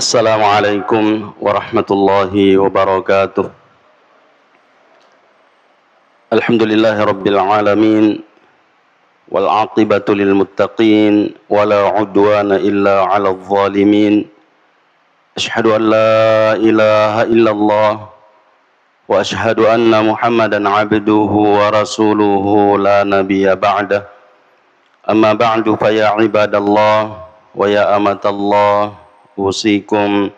Assalamualaikum warahmatullahi wabarakatuh. Alhamdulillahi rabbil alamin wal aqibatu lil muttaqin wala udwana illa 'alal zalimin. Asyhadu an la ilaha illallah wa asyhadu anna Muhammadan 'abduhu wa rasuluhu la nabiyya ba'dah. Amma ba'du fa ya ibadallah wa ya amatallah usikum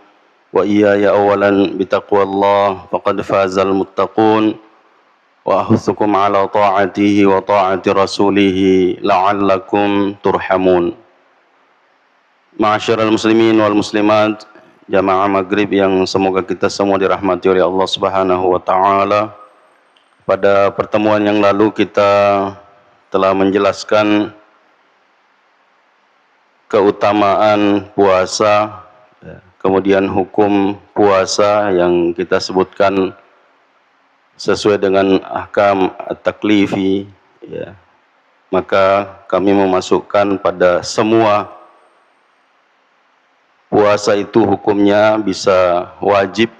wa iyaya awalan bitaqwallah faqad fazal muttaqun wa ahuthukum ala ta'atihi wa ta'ati rasulihi la'allakum turhamun. Ma'asyiral muslimin wal muslimat, jamaah maghrib yang semoga kita semua dirahmati oleh Allah Subhanahu wa taala. Pada pertemuan yang lalu kita telah menjelaskan keutamaan puasa, kemudian hukum puasa yang kita sebutkan sesuai dengan ahkam at-taklifi, ya. Maka kami memasukkan pada semua puasa itu hukumnya bisa wajib,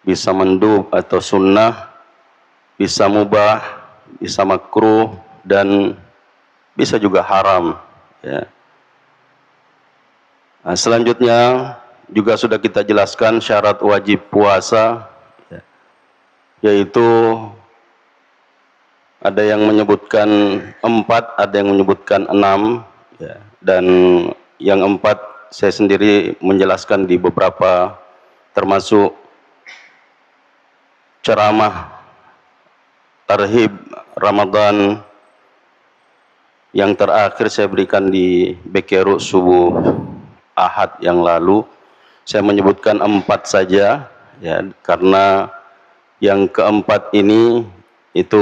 bisa mandub atau sunnah, bisa mubah, bisa makruh, dan bisa juga haram, ya. Nah, selanjutnya juga sudah kita jelaskan syarat wajib puasa, yaitu ada yang menyebutkan 4, ada yang menyebutkan 6, ya. Dan yang 4 saya sendiri menjelaskan di beberapa, termasuk ceramah tarhib Ramadan yang terakhir saya berikan di Bekeru subuh Ahad yang lalu. Saya menyebutkan 4 saja, ya, karena yang keempat ini itu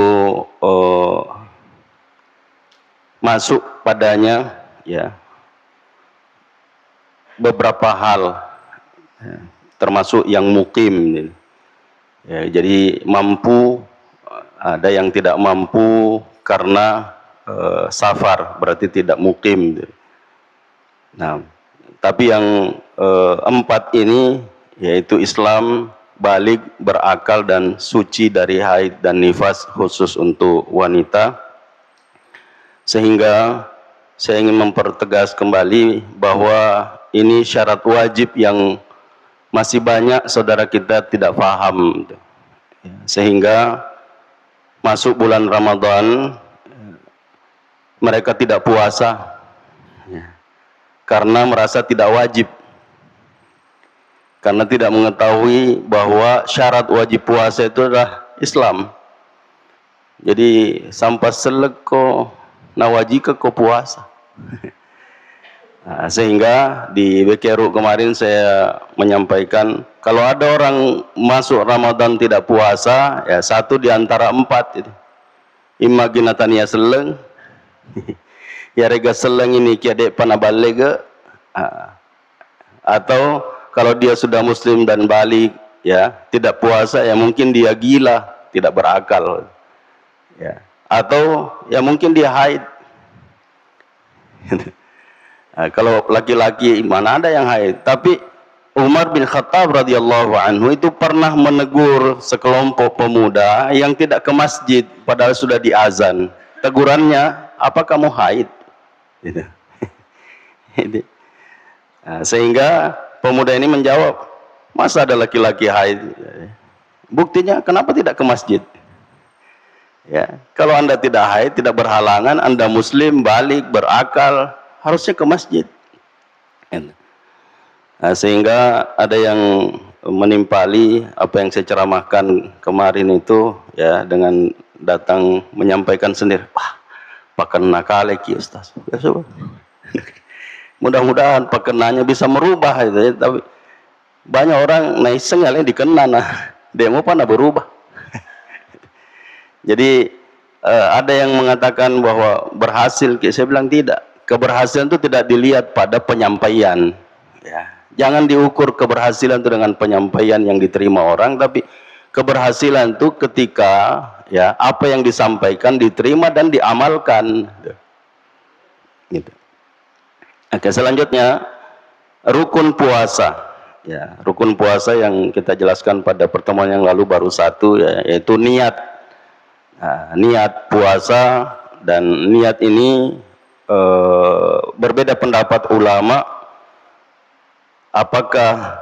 masuk padanya, ya, beberapa hal, ya, termasuk yang mukim, ya. Jadi mampu, ada yang tidak mampu karena safar, berarti tidak mukim. Nah, tapi yang 4 ini yaitu Islam, balik, berakal, dan suci dari haid dan nifas, khusus untuk wanita. Sehingga saya ingin mempertegas kembali bahwa ini syarat wajib yang masih banyak saudara kita tidak paham. Sehingga masuk bulan Ramadan mereka tidak puasa karena merasa tidak wajib, karena tidak mengetahui bahwa syarat wajib puasa itu adalah Islam. Jadi sampai seleko nawajika ko puasa. Nah, sehingga di Bekeru kemarin saya menyampaikan, kalau ada orang masuk Ramadan tidak puasa, ya 1 di antara 4 itu. Imaginatania seleng ya rega seleng ini kiadek panabalik, atau kalau dia sudah muslim dan balik, ya, tidak puasa, ya mungkin dia gila, tidak berakal, ya, atau ya mungkin dia haid. Nah, kalau laki-laki mana ada yang haid. Tapi Umar bin Khattab radhiyallahu anhu itu pernah menegur sekelompok pemuda yang tidak ke masjid padahal sudah diazan. Tegurannya, apa kamu haid? Gitu. Nah, sehingga pemuda ini menjawab, masa ada laki-laki haid? Buktinya kenapa tidak ke masjid? Ya, kalau Anda tidak haid, tidak berhalangan, Anda muslim, balik, berakal, harusnya ke masjid. Nah, sehingga ada yang menimpali apa yang saya ceramahkan kemarin itu, ya, dengan datang menyampaikan sendiri, wah, pakai nakaleki Ustaz. Ya, mudah-mudahan pakenanya bisa merubah itu, ya. Tapi banyak orang naiseng yang dikena, nah demo pana berubah. Jadi ada yang mengatakan bahwa berhasil, saya bilang tidak. Keberhasilan itu tidak dilihat pada penyampaian, ya. Jangan diukur keberhasilan itu dengan penyampaian yang diterima orang, tapi keberhasilan itu ketika, ya, apa yang disampaikan diterima dan diamalkan. Gitu. Oke, selanjutnya rukun puasa. ya, rukun puasa yang kita jelaskan pada pertemuan yang lalu baru satu, ya, yaitu niat. Nah, niat puasa, dan niat ini berbeda pendapat ulama apakah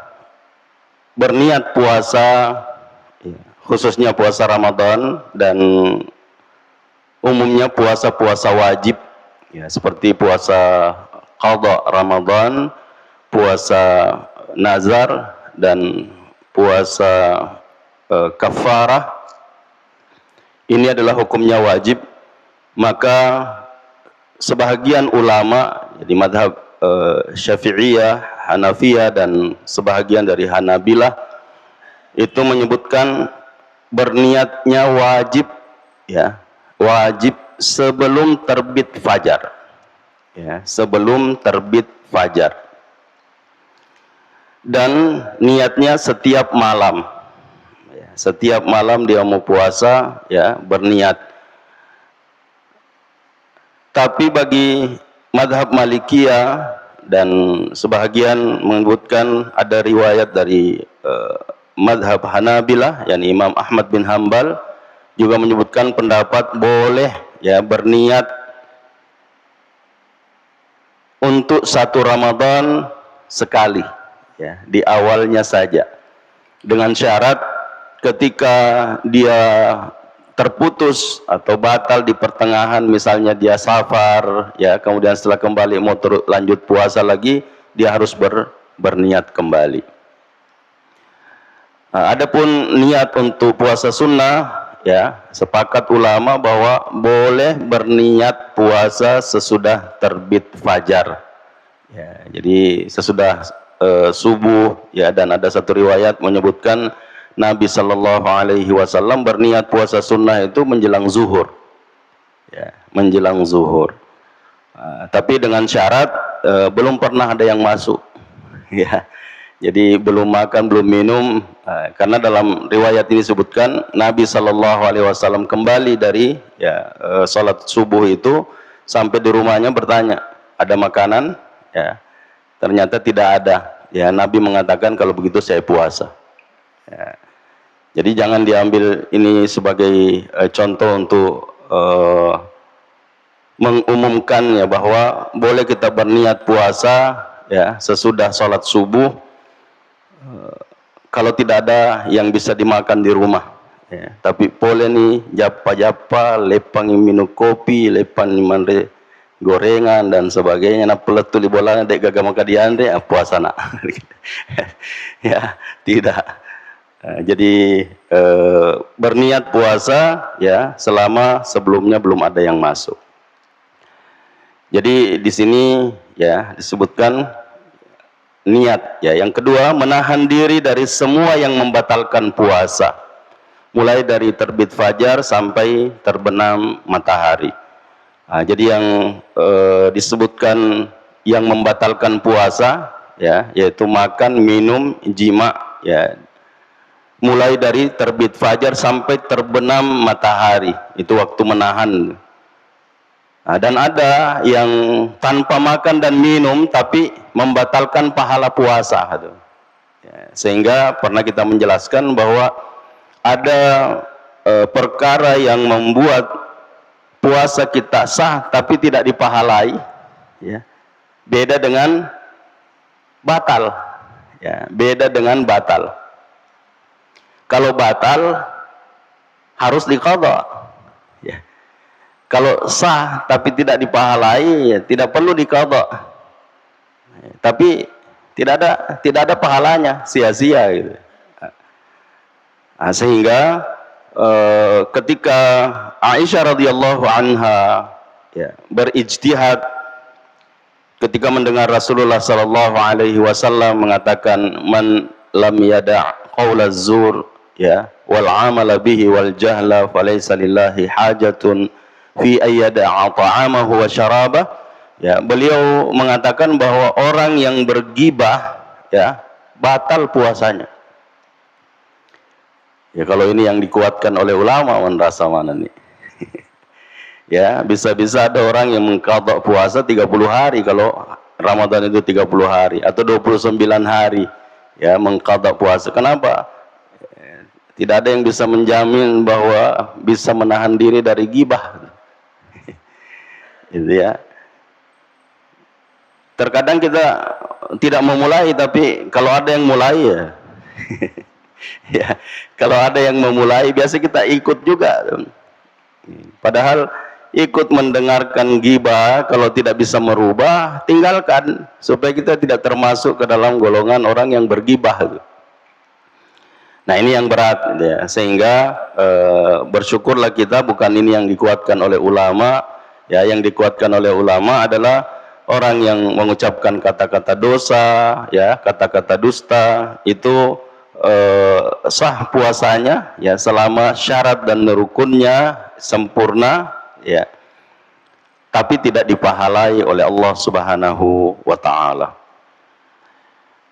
berniat puasa, ya, khususnya puasa Ramadan dan umumnya puasa-puasa wajib, ya, seperti puasa qadha Ramadan, puasa nazar, dan puasa kafarah. Ini adalah hukumnya wajib. Maka sebahagian ulama di madhab Syafi'iyah, Hanafiyah, dan sebahagian dari Hanabilah itu menyebutkan berniatnya wajib, ya, wajib sebelum terbit fajar, ya, sebelum terbit fajar, dan niatnya setiap malam, ya, setiap malam dia mau puasa, ya, berniat. Tapi bagi madhab Malikiyah dan sebahagian menyebutkan ada riwayat dari madhab Hanabilah, yakni Imam Ahmad bin Hambal, juga menyebutkan pendapat boleh, ya, berniat untuk satu Ramadan sekali, ya, di awalnya saja, dengan syarat ketika dia terputus atau batal di pertengahan, misalnya dia safar, ya, kemudian setelah kembali mau lanjut puasa lagi, dia harus berniat kembali. Nah, adapun niat untuk puasa sunnah, ya, sepakat ulama bahwa boleh berniat puasa sesudah terbit fajar, ya, jadi sesudah subuh, ya, dan ada satu riwayat menyebutkan Nabi Shallallahu Alaihi Wasallam berniat puasa sunnah itu menjelang zuhur, ya, menjelang zuhur. Tapi dengan syarat belum pernah ada yang masuk, ya. Jadi belum makan, belum minum, karena dalam riwayat ini disebutkan Nabi Shallallahu Alaihi Wasallam kembali dari, ya, sholat subuh itu, sampai di rumahnya bertanya, ada makanan? Ya, ternyata tidak ada. Ya, Nabi mengatakan kalau begitu saya puasa. Ya. Jadi jangan diambil ini sebagai contoh untuk mengumumkan, ya, bahwa boleh kita berniat puasa, ya, sesudah sholat subuh kalau tidak ada yang bisa dimakan di rumah, ya. Tapi boleh nih japa-japa, lepang minum kopi, lepang mandre gorengan dan sebagainya, na peletu di bola dek gagal maka diandre puasa nak. Ya, tidak. Jadi berniat puasa, ya, selama sebelumnya belum ada yang masuk. Jadi di sini, ya, disebutkan niat, ya. Yang kedua, menahan diri dari semua yang membatalkan puasa, mulai dari terbit fajar sampai terbenam matahari. Jadi yang disebutkan yang membatalkan puasa, ya, yaitu makan, minum, jima, ya, mulai dari terbit fajar sampai terbenam matahari, itu waktu menahan. Dan ada yang tanpa makan dan minum tapi membatalkan pahala puasa, ya, sehingga pernah kita menjelaskan bahwa ada perkara yang membuat puasa kita sah tapi tidak dipahalai, ya, beda dengan batal, ya, beda dengan batal. Kalau batal harus diqadha, ya. Kalau sah tapi tidak dipahalai, ya, tidak perlu diqadha. Tapi tidak ada pahalanya, sia-sia gitu. Sehingga ketika Aisyah radhiyallahu anha, ya, berijtihad ketika mendengar Rasulullah sallallahu alaihi wasallam mengatakan man lam yada' qaulaz zur, ya, wal amala bihi wal jahla falaysa lillahi hajatun fi ayyada'a ta'amahu wa syarabah, ya, beliau mengatakan bahwa orang yang bergibah, ya, batal puasanya. Ya, kalau ini yang dikuatkan oleh ulama, rasa mana nih? Ya, bisa-bisa ada orang yang mengqadha puasa 30 hari kalau Ramadan itu 30 hari atau 29 hari. ya mengqadha puasa. Kenapa? Tidak ada yang bisa menjamin bahwa bisa menahan diri dari ghibah. Gitu ya. Terkadang kita tidak memulai, tapi kalau ada yang mulai ya, ya kalau ada yang memulai biasa kita ikut juga. Padahal ikut mendengarkan ghibah kalau tidak bisa merubah, tinggalkan supaya kita tidak termasuk ke dalam golongan orang yang berghibah. Nah ini yang berat ya, sehingga bersyukurlah kita bukan ini yang dikuatkan oleh ulama ya. Yang dikuatkan oleh ulama adalah orang yang mengucapkan kata-kata dosa ya, kata-kata dusta itu sah puasanya ya selama syarat dan rukunnya sempurna ya, tapi tidak dipahalai oleh Allah Subhanahu wa taala.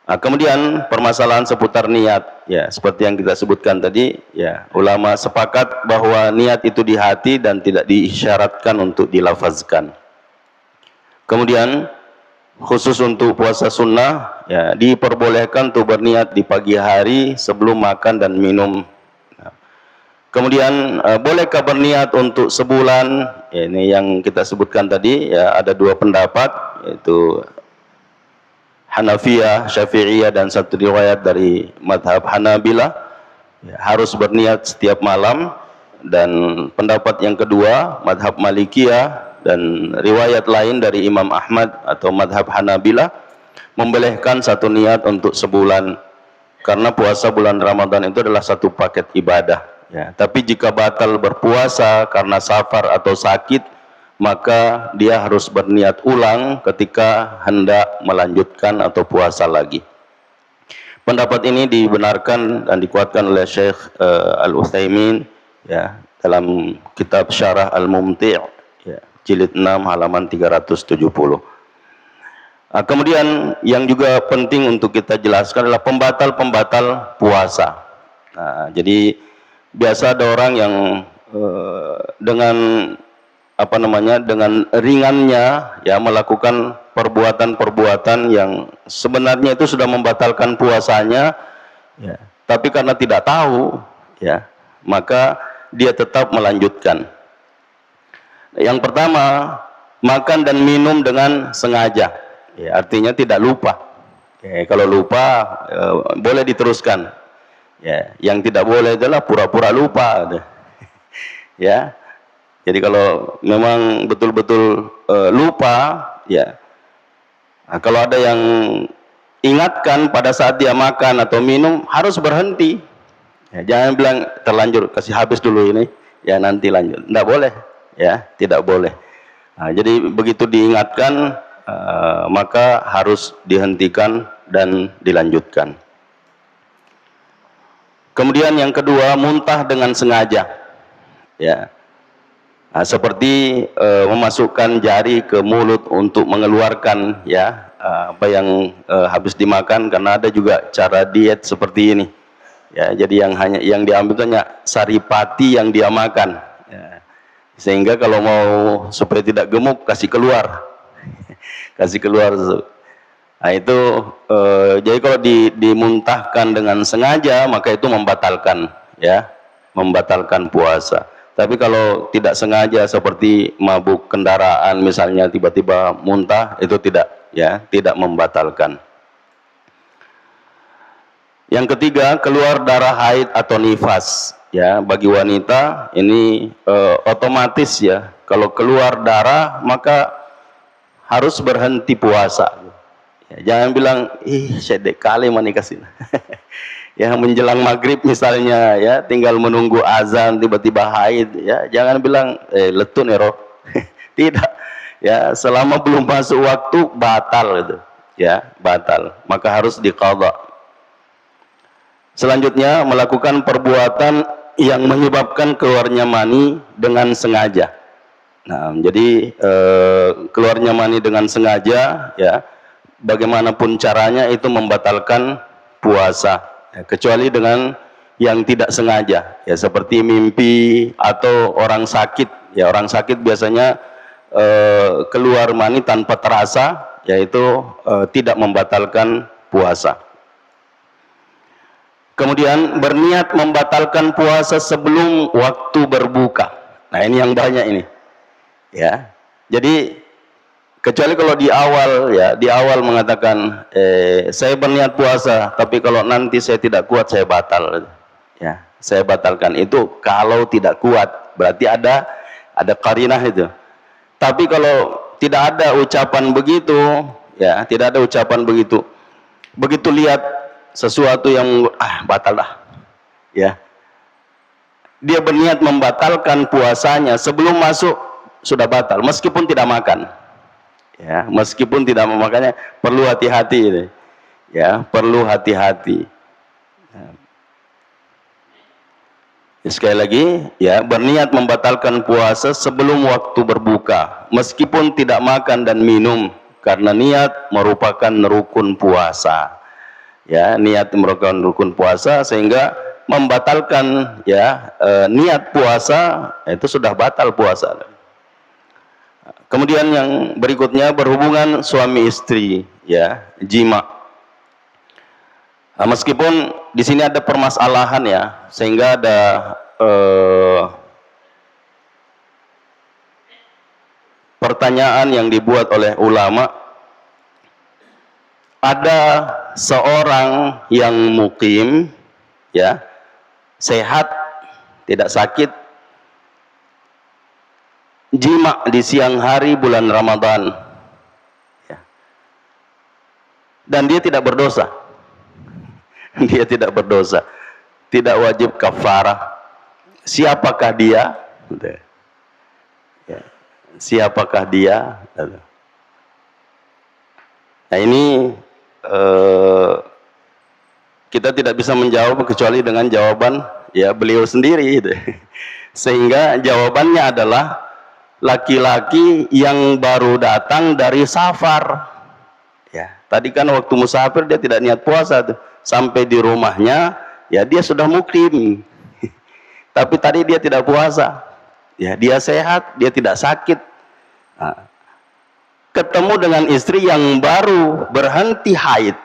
Nah, kemudian permasalahan seputar niat ya, seperti yang kita sebutkan tadi ya, ulama sepakat bahwa niat itu di hati dan tidak disyaratkan untuk dilafazkan. Kemudian khusus untuk puasa sunnah ya, diperbolehkan untuk berniat di pagi hari sebelum makan dan minum. Kemudian bolehkah berniat untuk sebulan? Ya, ini yang kita sebutkan tadi ya, ada dua pendapat, yaitu Hanafiyah, Syafi'iyah, dan satu riwayat dari madhab Hanabilah ya, harus berniat setiap malam. Dan pendapat yang kedua madhab Malikiyah dan riwayat lain dari Imam Ahmad atau madhab Hanabilah membolehkan satu niat untuk sebulan, karena puasa bulan Ramadan itu adalah satu paket ibadah ya. Tapi jika batal berpuasa karena safar atau sakit, maka dia harus berniat ulang ketika hendak melanjutkan atau puasa lagi. Pendapat ini dibenarkan dan dikuatkan oleh Syekh Al-Utsaimin ya, dalam kitab Syarah Al-Mumti' ya, jilid 6 halaman 370. Kemudian yang juga penting untuk kita jelaskan adalah pembatal-pembatal puasa. Nah, jadi biasa ada orang yang dengan dengan ringannya ya melakukan perbuatan-perbuatan yang sebenarnya itu sudah membatalkan puasanya ya, tapi karena tidak tahu ya, maka dia tetap melanjutkan. Yang pertama, makan dan minum dengan sengaja ya, artinya tidak lupa ya. Kalau lupa boleh diteruskan ya, yang tidak boleh adalah pura-pura lupa ya. Jadi kalau memang betul-betul lupa ya, nah, kalau ada yang ingatkan pada saat dia makan atau minum, harus berhenti ya, jangan bilang terlanjur, kasih habis dulu ini ya nanti lanjut, tidak boleh ya, tidak boleh. Nah, jadi begitu diingatkan maka harus dihentikan dan dilanjutkan. Kemudian yang kedua, muntah dengan sengaja ya. Nah, seperti memasukkan jari ke mulut untuk mengeluarkan ya apa yang habis dimakan, karena ada juga cara diet seperti ini ya. Jadi yang diambil hanya saripati yang dia makan ya. Sehingga kalau mau supaya tidak gemuk, kasih keluar kasih keluar. Nah itu jadi kalau dimuntahkan dengan sengaja, maka itu membatalkan ya, membatalkan puasa. Tapi kalau tidak sengaja seperti mabuk kendaraan misalnya, tiba-tiba muntah, itu tidak ya, tidak membatalkan. Yang ketiga, keluar darah haid atau nifas ya. Bagi wanita ini otomatis ya, kalau keluar darah maka harus berhenti puasa ya. Jangan bilang sedek kali manikasin ya, menjelang maghrib misalnya ya, tinggal menunggu azan tiba-tiba haid ya, jangan bilang letun ero tidak ya, selama belum masuk waktu batal itu ya, batal, maka harus diqadha. Selanjutnya, melakukan perbuatan yang menyebabkan keluarnya mani dengan sengaja. Nah, jadi keluarnya mani dengan sengaja ya, bagaimanapun caranya itu membatalkan puasa ya, kecuali dengan yang tidak sengaja ya, seperti mimpi atau orang sakit ya. Orang sakit biasanya keluar mani tanpa terasa, yaitu tidak membatalkan puasa. Kemudian berniat membatalkan puasa sebelum waktu berbuka. Nah, ini yang banyak ini. Ya. Jadi kecuali kalau di awal ya, di awal mengatakan saya berniat puasa, tapi kalau nanti saya tidak kuat saya batal. Ya, saya batalkan. Itu kalau tidak kuat, berarti ada qarinah itu. Tapi kalau tidak ada ucapan begitu, ya, tidak ada ucapan begitu. Begitu lihat sesuatu yang batal dah, ya, dia berniat membatalkan puasanya sebelum masuk sudah batal, meskipun tidak makan, ya, meskipun tidak memakannya. Perlu hati-hati ini, ya, perlu hati-hati. Sekali lagi, ya, berniat membatalkan puasa sebelum waktu berbuka meskipun tidak makan dan minum, karena niat merupakan rukun puasa. Ya, niat merupakan rukun puasa, sehingga membatalkan, ya, niat puasa itu sudah batal puasa. Kemudian yang berikutnya, berhubungan suami istri, ya, jima. Nah, meskipun di sini ada permasalahan, ya, sehingga ada pertanyaan yang dibuat oleh ulama. Ada seorang yang mukim, ya, sehat, tidak sakit, jima di siang hari bulan Ramadan, ya, dan dia tidak berdosa. Dia tidak berdosa, tidak wajib kafarah. Siapakah dia? Ya, siapakah dia? Nah, ini kita tidak bisa menjawab kecuali dengan jawaban, ya, beliau sendiri gitu. Sehingga jawabannya adalah laki-laki yang baru datang dari safar, ya. Tadi kan waktu musafir dia tidak niat puasa tuh. Sampai di rumahnya, ya, dia sudah mukim. Tapi tadi dia tidak puasa, ya, dia sehat, dia tidak sakit. Nah, ketemu dengan istri yang baru berhenti haid,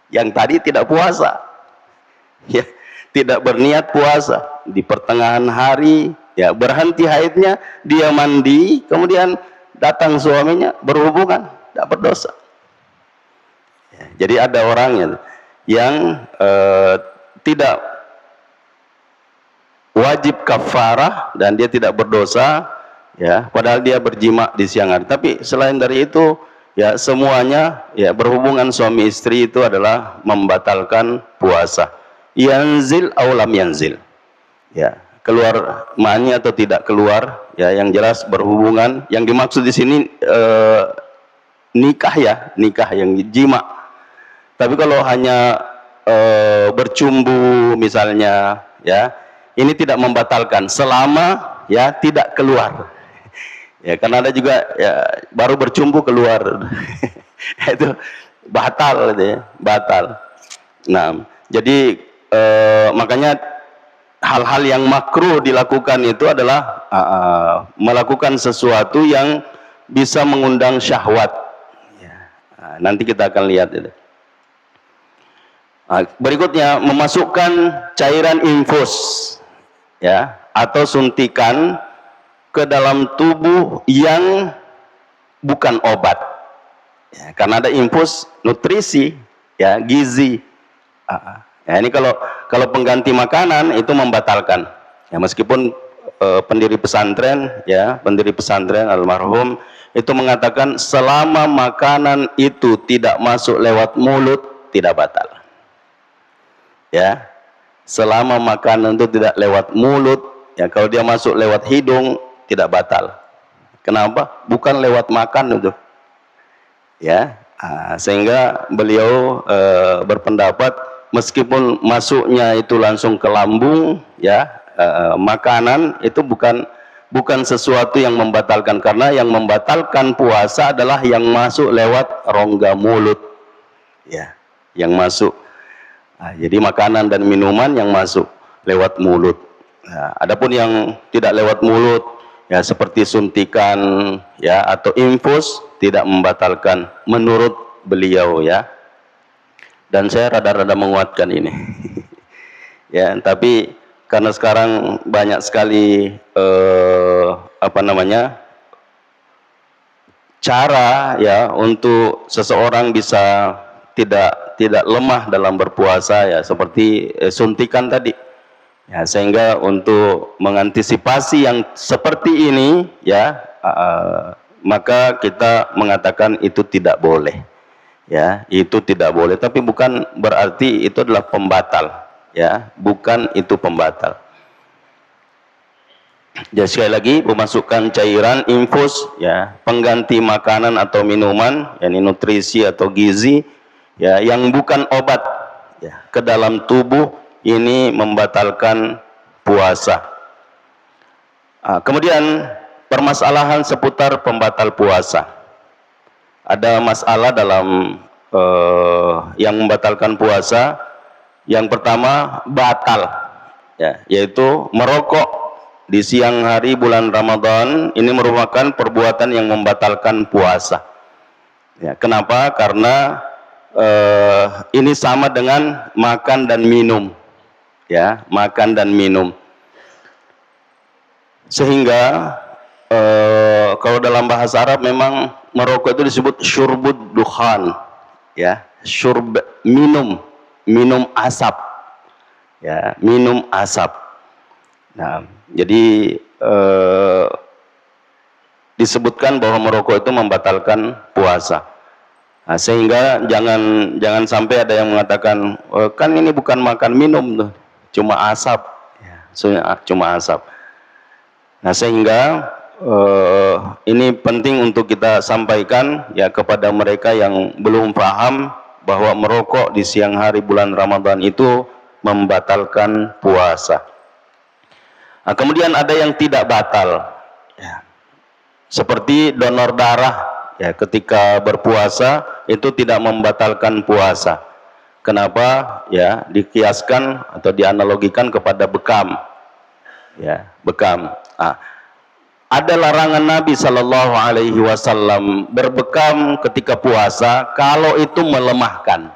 yang tadi tidak puasa, ya, tidak berniat puasa, di pertengahan hari, ya, berhenti haidnya, dia mandi, kemudian datang suaminya berhubungan, tidak berdosa. Ya, jadi ada orang yang tidak wajib kafarah dan dia tidak berdosa, ya, padahal dia berjima di siang hari. Tapi selain dari itu, ya, semuanya, ya, berhubungan suami istri itu adalah membatalkan puasa. Yanzil aw lam yanzil, ya, keluar mani atau tidak keluar, ya, yang jelas berhubungan. Yang dimaksud di sini nikah, ya, nikah yang jima. Tapi kalau hanya bercumbu misalnya, ya, ini tidak membatalkan selama, ya, tidak keluar. Ya, karena ada juga, ya, baru bercumbu keluar. Itu batal, gitu ya, batal. Nah, jadi makanya hal-hal yang makruh dilakukan itu adalah melakukan sesuatu yang bisa mengundang syahwat. Ya, nanti kita akan lihat itu. Berikutnya, memasukkan cairan infus, ya, atau suntikan ke dalam tubuh yang bukan obat, ya, karena ada infus nutrisi, ya, gizi. Ya, ini kalau pengganti makanan itu membatalkan, ya, meskipun pendiri pesantren, ya, pendiri pesantren almarhum itu mengatakan selama makanan itu tidak masuk lewat mulut tidak batal, ya, selama makanan itu tidak lewat mulut, ya, kalau dia masuk lewat hidung tidak batal. Kenapa? Bukan lewat makan itu, ya. Sehingga beliau berpendapat meskipun masuknya itu langsung ke lambung, ya, makanan itu bukan sesuatu yang membatalkan, karena yang membatalkan puasa adalah yang masuk lewat rongga mulut, ya, yang masuk. Jadi makanan dan minuman yang masuk lewat mulut. Adapun yang tidak lewat mulut, ya, seperti suntikan, ya, atau infus tidak membatalkan menurut beliau, ya. Dan saya rada-rada menguatkan ini. Ya, tapi karena sekarang banyak sekali cara ya untuk seseorang bisa tidak lemah dalam berpuasa ya, seperti suntikan tadi. Ya, sehingga untuk mengantisipasi yang seperti ini ya, maka kita mengatakan itu tidak boleh. Ya, itu tidak boleh, tapi bukan berarti itu adalah pembatal, ya, bukan itu pembatal. Jadi sekali lagi, memasukkan cairan infus, ya, pengganti makanan atau minuman, yakni nutrisi atau gizi, ya, yang bukan obat, ya, ke dalam tubuh, ini membatalkan puasa. Kemudian permasalahan seputar pembatal puasa. Ada masalah dalam yang membatalkan puasa. Yang pertama, batal, ya, yaitu merokok di siang hari bulan Ramadan. Ini merupakan perbuatan yang membatalkan puasa. Ya, kenapa? Karena ini sama dengan makan dan minum, ya, makan dan minum. Sehingga kalau dalam bahasa Arab memang merokok itu disebut syurbud dukhan, ya, syurb, minum asap, ya, minum asap. Nah, jadi disebutkan bahwa merokok itu membatalkan puasa. Nah, sehingga jangan sampai ada yang mengatakan kan ini bukan makan minum tuh, cuma asap, ya, cuma asap. Nah, sehingga ini penting untuk kita sampaikan ya kepada mereka yang belum paham bahwa merokok di siang hari bulan Ramadan itu membatalkan puasa. Nah, kemudian ada yang tidak batal, ya, seperti donor darah, ya, ketika berpuasa itu tidak membatalkan puasa. Kenapa? Ya, dikiaskan atau dianalogikan kepada bekam, ya, bekam. Ada larangan Nabi Shallallahu Alaihi Wasallam berbekam ketika puasa kalau itu melemahkan,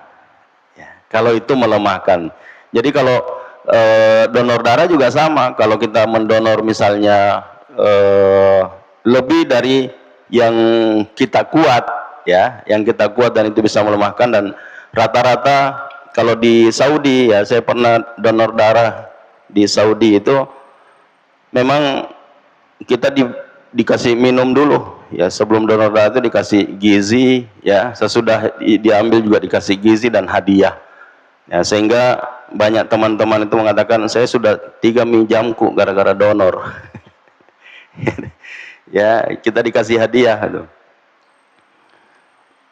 ya, kalau itu melemahkan. Jadi kalau donor darah juga sama, kalau kita mendonor misalnya lebih dari yang kita kuat, ya, yang kita kuat dan itu bisa melemahkan. Dan rata-rata kalau di Saudi, ya, saya pernah donor darah di Saudi, itu memang kita dikasih minum dulu, ya, sebelum donor darah itu dikasih gizi, ya, sesudah diambil juga dikasih gizi dan hadiah, ya, sehingga banyak teman-teman itu mengatakan saya sudah 3 mie jamku gara-gara donor. Ya, kita dikasih hadiah itu.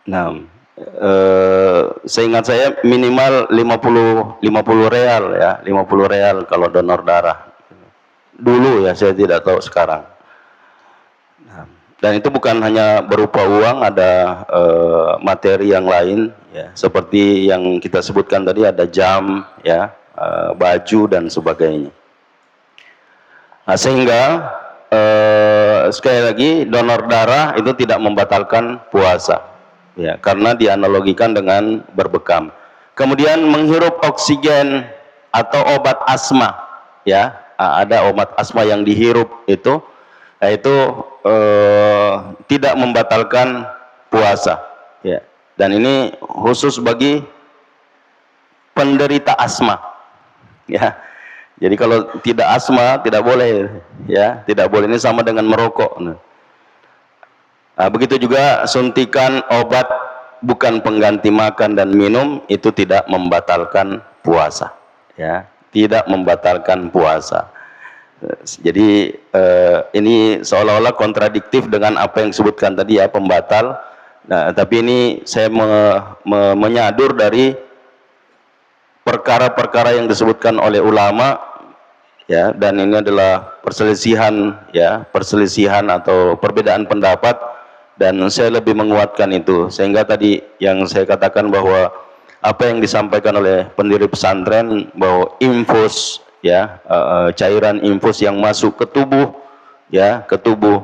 Nah, seingat saya minimal 50 real, ya, 50 real kalau donor darah. Dulu, ya, saya tidak tahu sekarang. Nah, dan itu bukan hanya berupa uang, ada materi yang lain, ya, seperti yang kita sebutkan tadi, ada jam, ya, baju dan sebagainya. Nah, sehingga sekali lagi donor darah itu tidak membatalkan puasa, ya, karena dianalogikan dengan berbekam. Kemudian menghirup oksigen atau obat asma, ya, ada obat asma yang dihirup itu, yaitu tidak membatalkan puasa, ya, dan ini khusus bagi penderita asma, ya. Jadi kalau tidak asma tidak boleh, ya, tidak boleh. Ini sama dengan merokok. Nah, begitu juga suntikan obat bukan pengganti makan dan minum itu tidak membatalkan puasa, ya, tidak membatalkan puasa. Jadi ini seolah-olah kontradiktif dengan apa yang disebutkan tadi, ya, pembatal. Nah, tapi ini saya menyadur dari perkara-perkara yang disebutkan oleh ulama, ya, dan ini adalah perselisihan, ya, perselisihan atau perbedaan pendapat, dan saya lebih menguatkan itu. Sehingga tadi yang saya katakan bahwa apa yang disampaikan oleh pendiri pesantren bahwa infus, ya, cairan infus yang masuk ke tubuh, ya, ke tubuh,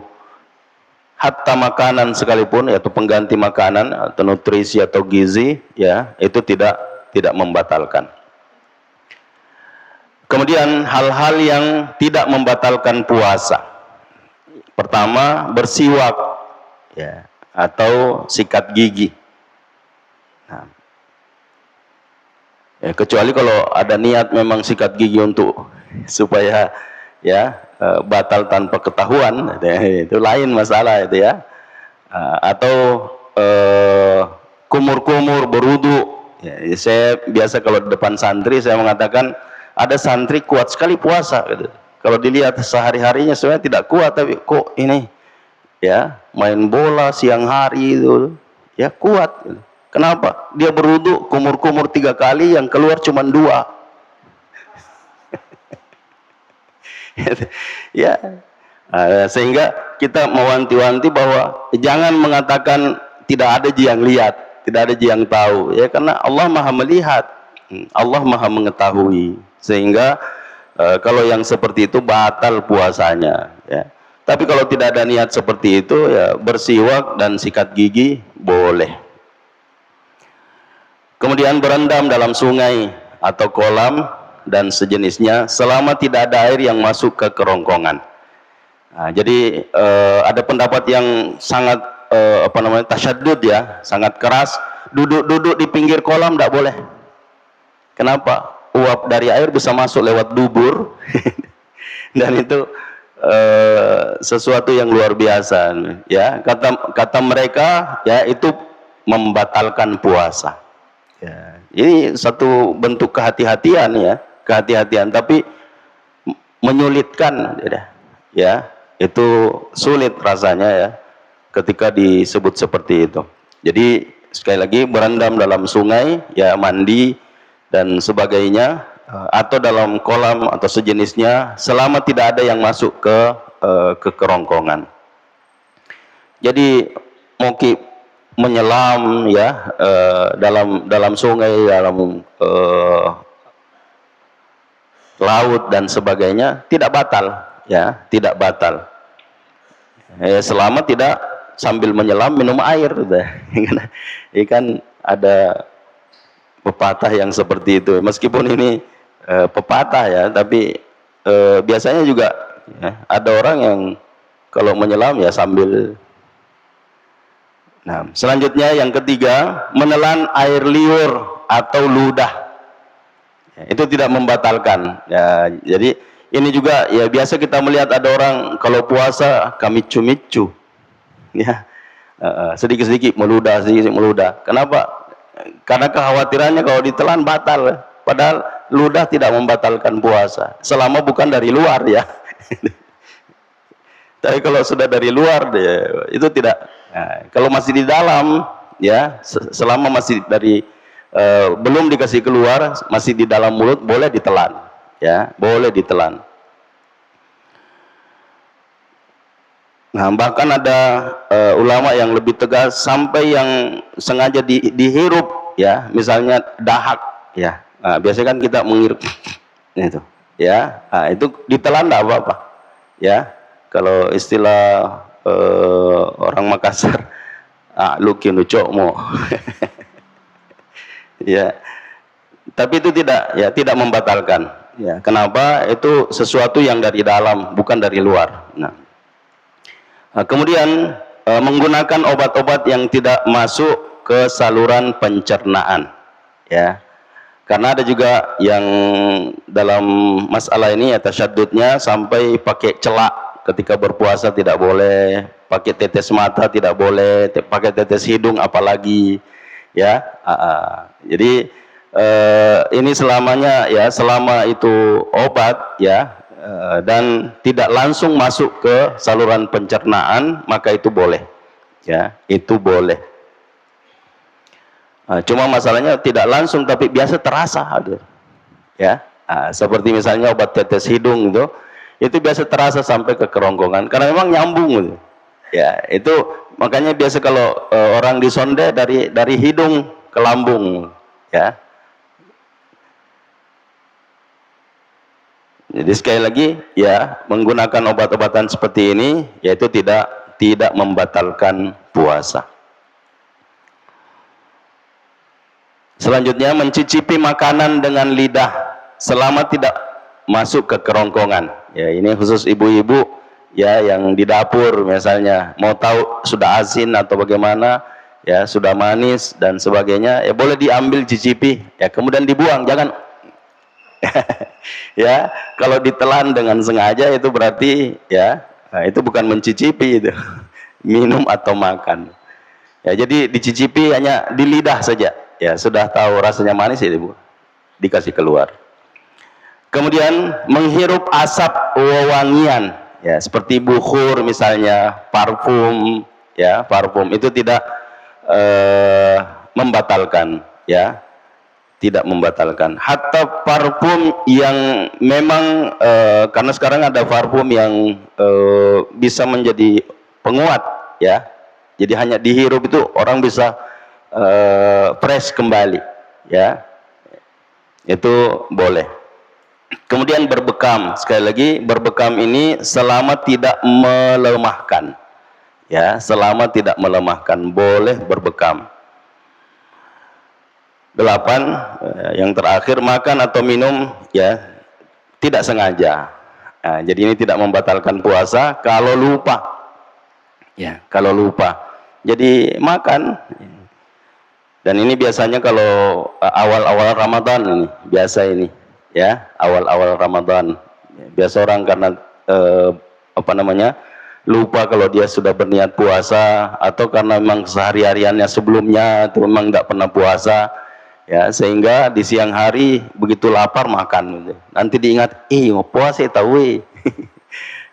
hatta makanan sekalipun, yaitu pengganti makanan atau nutrisi atau gizi, ya, itu tidak membatalkan. Kemudian hal-hal yang tidak membatalkan puasa. Pertama, bersiwak ya, atau sikat gigi. Nah, ya, kecuali kalau ada niat memang sikat gigi untuk supaya ya batal tanpa ketahuan, itu lain masalah itu ya. Atau kumur-kumur berwudu. Ya, saya biasa kalau di depan santri saya mengatakan ada santri kuat sekali puasa gitu. Kalau dilihat sehari-harinya sebenarnya tidak kuat, tapi kok ini ya main bola siang hari itu ya kuat gitu. Kenapa? Dia berwudu kumur-kumur 3 kali, yang keluar cuma 2. Ya, sehingga kita mewanti-wanti bahwa jangan mengatakan tidak ada yang lihat, tidak ada yang tahu ya, karena Allah Maha melihat, Allah Maha mengetahui, sehingga kalau yang seperti itu batal puasanya ya. Tapi kalau tidak ada niat seperti itu ya bersiwak dan sikat gigi boleh. Kemudian berendam dalam sungai atau kolam dan sejenisnya selama tidak ada air yang masuk ke kerongkongan. Nah, jadi ada pendapat yang sangat tasyadud ya, sangat keras. Duduk-duduk di pinggir kolam tidak boleh. Kenapa? Uap dari air bisa masuk lewat dubur dan itu sesuatu yang luar biasa ya. Kata mereka ya itu membatalkan puasa. Ya, ini satu bentuk kehati-hatian ya, kehati-hatian, tapi menyulitkan ya, itu sulit rasanya ya ketika disebut seperti itu. Jadi sekali lagi berendam dalam sungai ya, mandi dan sebagainya, atau dalam kolam atau sejenisnya selama tidak ada yang masuk ke kerongkongan. Jadi mau menyelam ya dalam sungai, dalam laut dan sebagainya tidak batal ya, tidak batal ya, selama tidak sambil menyelam minum air udah. Ini kan ada pepatah yang seperti itu, meskipun ini pepatah ya, tapi biasanya juga ya, ada orang yang kalau menyelam ya sambil. Nah, selanjutnya yang ketiga, menelan air liur atau ludah. Ya, itu tidak membatalkan. Ya, jadi ini juga ya biasa kita melihat ada orang kalau puasa kamicu-micu. Ya. Sedikit-sedikit meludah, sedikit meludah. Kenapa? Karena kekhawatirannya kalau ditelan batal. Padahal ludah tidak membatalkan puasa selama bukan dari luar ya. Tapi kalau sudah dari luar itu tidak. Nah, kalau masih di dalam ya, selama masih dari belum dikasih keluar, masih di dalam mulut, boleh ditelan ya, boleh ditelan. Nah, bahkan ada ulama yang lebih tegas sampai yang sengaja dihirup ya, misalnya dahak ya. Nah, biasanya kan kita menghirup itu ya, nah, itu ditelan tidak apa-apa ya. Kalau istilah orang Makassar, lukin lucok mo. Ya, tapi itu tidak membatalkan ya. Kenapa? Itu sesuatu yang dari dalam, bukan dari luar. Nah, kemudian menggunakan obat-obat yang tidak masuk ke saluran pencernaan ya, karena ada juga yang dalam masalah ini ya tasyaddudnya sampai pakai celak ketika berpuasa tidak boleh, pakai tetes mata tidak boleh, pakai tetes hidung apalagi ya. Jadi ini selamanya ya, selama itu obat ya, dan tidak langsung masuk ke saluran pencernaan, maka itu boleh ya, itu boleh. Cuma masalahnya tidak langsung tapi biasa terasa ya. Seperti misalnya obat tetes hidung itu biasa terasa sampai ke kerongkongan karena memang nyambung ya. Itu makanya biasa kalau orang disonde dari hidung ke lambung ya. Jadi sekali lagi ya, menggunakan obat-obatan seperti ini yaitu tidak membatalkan puasa. Selanjutnya, mencicipi makanan dengan lidah selama tidak masuk ke kerongkongan. Ya, ini khusus ibu-ibu ya yang di dapur misalnya mau tahu sudah asin atau bagaimana, ya sudah manis dan sebagainya, ya boleh diambil cicipi, ya kemudian dibuang, jangan ya kalau ditelan dengan sengaja itu berarti ya nah, itu bukan mencicipi itu minum atau makan. Ya, jadi dicicipi hanya di lidah saja. Ya, sudah tahu rasanya manis itu Bu, dikasih keluar. Kemudian menghirup asap wewangian, ya seperti bukhur misalnya, parfum, ya parfum itu tidak membatalkan, ya tidak membatalkan. Hatta parfum yang memang karena sekarang ada parfum yang bisa menjadi penguat, ya. Jadi hanya dihirup itu orang bisa fresh kembali, ya. Itu boleh. Kemudian berbekam, sekali lagi berbekam ini selama tidak melemahkan, ya, selama tidak melemahkan boleh berbekam. 8, yang terakhir makan atau minum ya tidak sengaja. Nah, jadi ini tidak membatalkan puasa kalau lupa, ya kalau lupa. Jadi makan, dan ini biasanya kalau awal-awal Ramadan ini biasa ini, ya awal-awal Ramadan biasa orang karena apa namanya lupa kalau dia sudah berniat puasa, atau karena memang sehari-hariannya sebelumnya itu memang tidak pernah puasa, ya sehingga di siang hari begitu lapar makan gitu. Nanti diingat, mau puasa tahu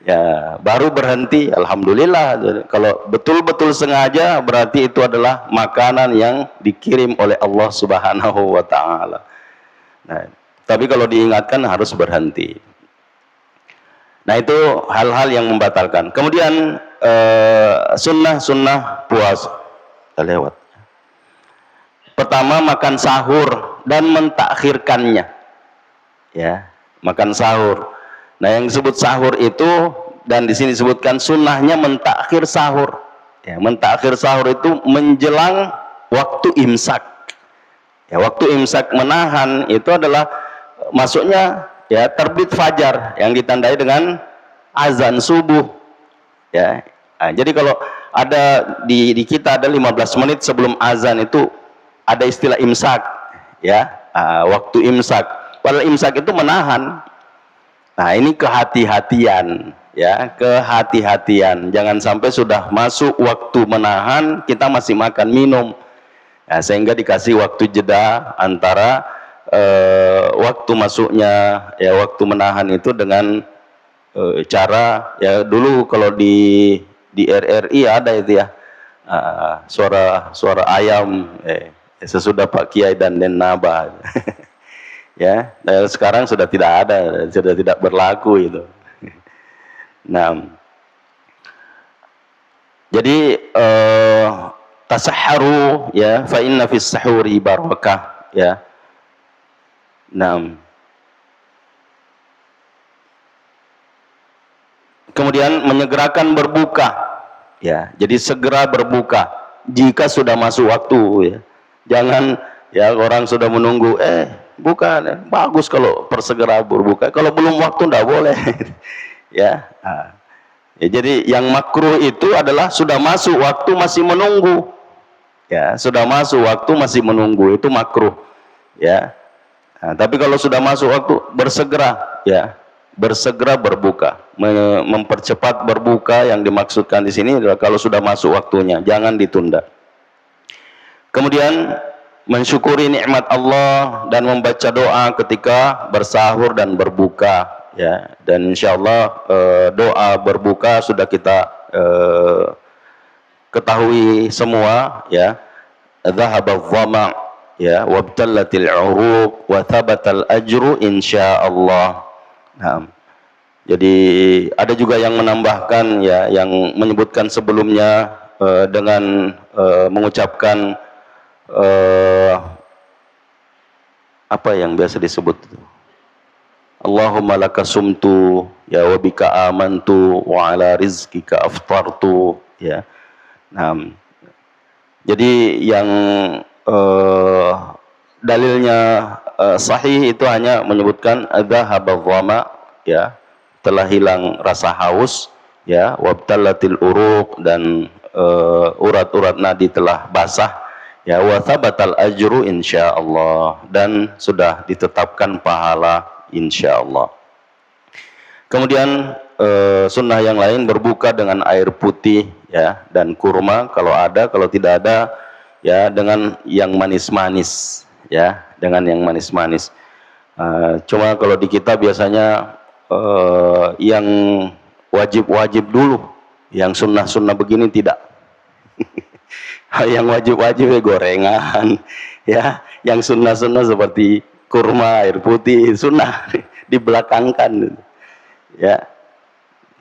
ya baru berhenti, alhamdulillah. Kalau betul-betul sengaja berarti itu adalah makanan yang dikirim oleh Allah Subhanahu wa taala. Nah, tapi kalau diingatkan harus berhenti. Nah, itu hal-hal yang membatalkan. Kemudian sunnah-sunnah puasa lewat. Pertama, makan sahur dan mentakhirkannya. Ya, makan sahur. Nah, yang disebut sahur itu, dan di sini disebutkan sunnahnya mentakhir sahur. Ya, mentakhir sahur itu menjelang waktu imsak. Ya, waktu imsak menahan itu adalah masuknya ya terbit fajar yang ditandai dengan azan subuh. Ya, nah, jadi kalau ada di kita ada 15 menit sebelum azan itu ada istilah imsak, ya waktu imsak. Padahal imsak itu menahan. Nah, ini kehati-hatian, ya kehati-hatian. Jangan sampai sudah masuk waktu menahan kita masih makan minum, ya, sehingga dikasih waktu jeda antara waktu masuknya ya waktu menahan itu dengan cara ya dulu kalau di RRI ada itu ya suara ayam sesudah Pak Kiai dan Naba ya, sekarang sudah tidak ada, sudah tidak berlaku itu. Nah, jadi tasahharu ya fa inna fis sahuri barakah ya. Nah, kemudian menyegerakan berbuka ya, jadi segera berbuka jika sudah masuk waktu ya. Jangan ya orang sudah menunggu bukan ya. Bagus kalau persegera berbuka, kalau belum waktu tidak boleh ya. Ya jadi yang makruh itu adalah sudah masuk waktu masih menunggu ya, sudah masuk waktu masih menunggu itu makruh ya. Tapi kalau sudah masuk waktu bersegera ya, bersegera berbuka, mempercepat berbuka. Yang dimaksudkan di sini adalah kalau sudah masuk waktunya, jangan ditunda. Kemudian mensyukuri nikmat Allah dan membaca doa ketika bersahur dan berbuka ya. Dan insyaallah doa berbuka sudah kita ketahui semua ya. Dhahabadh dhama ya wabtallatil uruq wa thabatal ajru insyaallah. Nah, jadi ada juga yang menambahkan ya, yang menyebutkan sebelumnya dengan mengucapkan apa yang biasa disebut itu, Allahumma laka sumtu ya wa bika amantu wa ala rizkika aftartu ya. Nah, jadi yang dalilnya sahih itu hanya menyebutkan dzahaba dhama, ya, telah hilang rasa haus, ya, wabtallatil uruq, dan urat-urat nadi telah basah, ya, wa thabatal ajru insyaallah, dan sudah ditetapkan pahala insyaallah. Kemudian sunnah yang lain berbuka dengan air putih, ya, dan kurma kalau ada, kalau tidak ada ya dengan yang manis-manis, ya, dengan yang manis-manis. Cuma kalau di kita biasanya yang wajib-wajib dulu, yang sunnah-sunnah begini tidak. Yang wajib-wajib ya gorengan, ya, yang sunnah-sunnah seperti kurma, air putih, sunnah dibelakangkan, ya.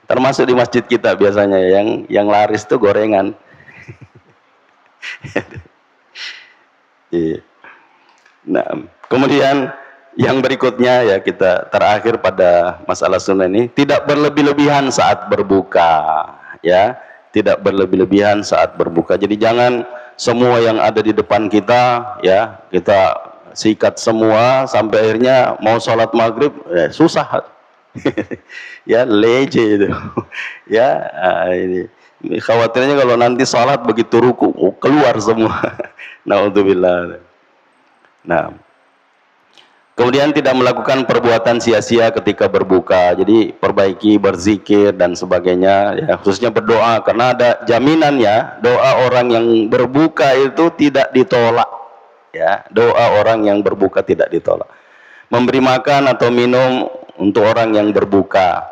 Termasuk di masjid kita biasanya yang laris itu gorengan. Nah, kemudian yang berikutnya, ya, kita terakhir pada masalah sunnah ini, tidak berlebih-lebihan saat berbuka, ya, tidak berlebih-lebihan saat berbuka. Jadi jangan semua yang ada di depan kita, ya, kita sikat semua sampai akhirnya mau sholat maghrib, ya, susah. Ya, lece itu. Ya, ini khawatirnya kalau nanti sholat begitu ruku keluar semua. Naudzubillah. Nah, kemudian tidak melakukan perbuatan sia-sia ketika berbuka. Jadi perbaiki berzikir dan sebagainya, ya, khususnya berdoa, karena ada jaminannya doa orang yang berbuka itu tidak ditolak, ya, doa orang yang berbuka tidak ditolak. Memberi makan atau minum untuk orang yang berbuka,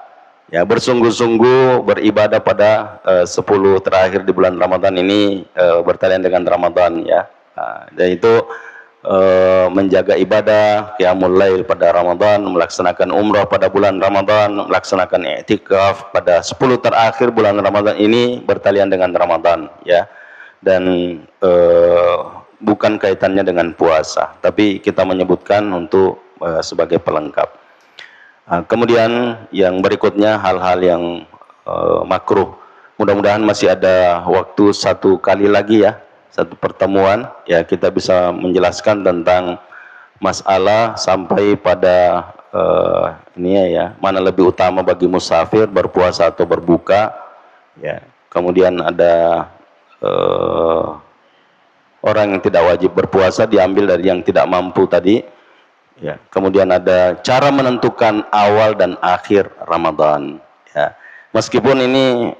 ya, bersungguh-sungguh beribadah pada 10 terakhir di bulan Ramadan ini, bertalian dengan Ramadan, ya. Dan itu menjaga ibadah qiyamul lail pada Ramadan, melaksanakan umrah pada bulan Ramadan, melaksanakan i'tikaf pada 10 terakhir bulan Ramadan ini bertalian dengan Ramadan, ya. Dan bukan kaitannya dengan puasa, tapi kita menyebutkan untuk sebagai pelengkap. Kemudian yang berikutnya hal-hal yang makruh. Mudah-mudahan masih ada waktu satu kali lagi, ya, satu pertemuan, ya, kita bisa menjelaskan tentang masalah sampai pada ini, ya, mana lebih utama bagi musafir, berpuasa atau berbuka, ya. Kemudian ada orang yang tidak wajib berpuasa diambil dari yang tidak mampu tadi, ya. Kemudian ada cara menentukan awal dan akhir Ramadan, ya. Meskipun ini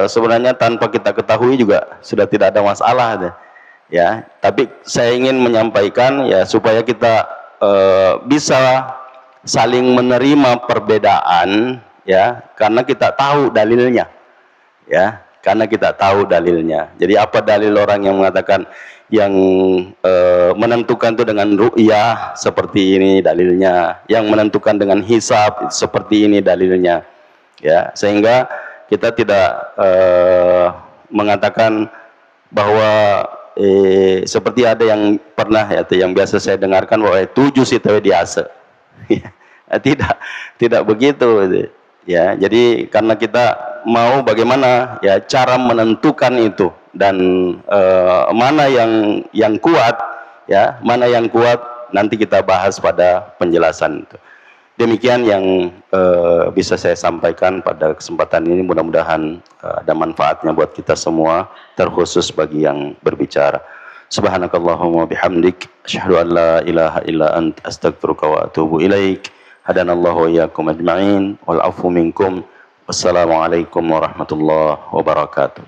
sebenarnya tanpa kita ketahui juga sudah tidak ada masalah, ya. Tapi saya ingin menyampaikan, ya, supaya kita bisa saling menerima perbedaan, ya, karena kita tahu dalilnya, ya, karena kita tahu dalilnya. Jadi apa dalil orang yang mengatakan yang menentukan itu dengan ru'yah seperti ini dalilnya, yang menentukan dengan hisab seperti ini dalilnya, ya, sehingga kita tidak mengatakan bahwa seperti ada yang pernah, ya, yang biasa saya dengarkan bahwa 7 sitawe diase. Tidak begitu, ya. Jadi karena kita mau bagaimana, ya, cara menentukan itu dan mana yang kuat, ya, mana yang kuat nanti kita bahas pada penjelasan itu. Demikian yang bisa saya sampaikan pada kesempatan ini. Mudah-mudahan ada manfaatnya buat kita semua, terkhusus bagi yang berbicara. Subhanakallahumma bihamdik, asyhadu an la ilaha illa ant, astaghfiruka wa atubu ilaik. Hadanallahu wa iyyakum ajma'in, wal afu minkum. Wassalamualaikum warahmatullahi wabarakatuh.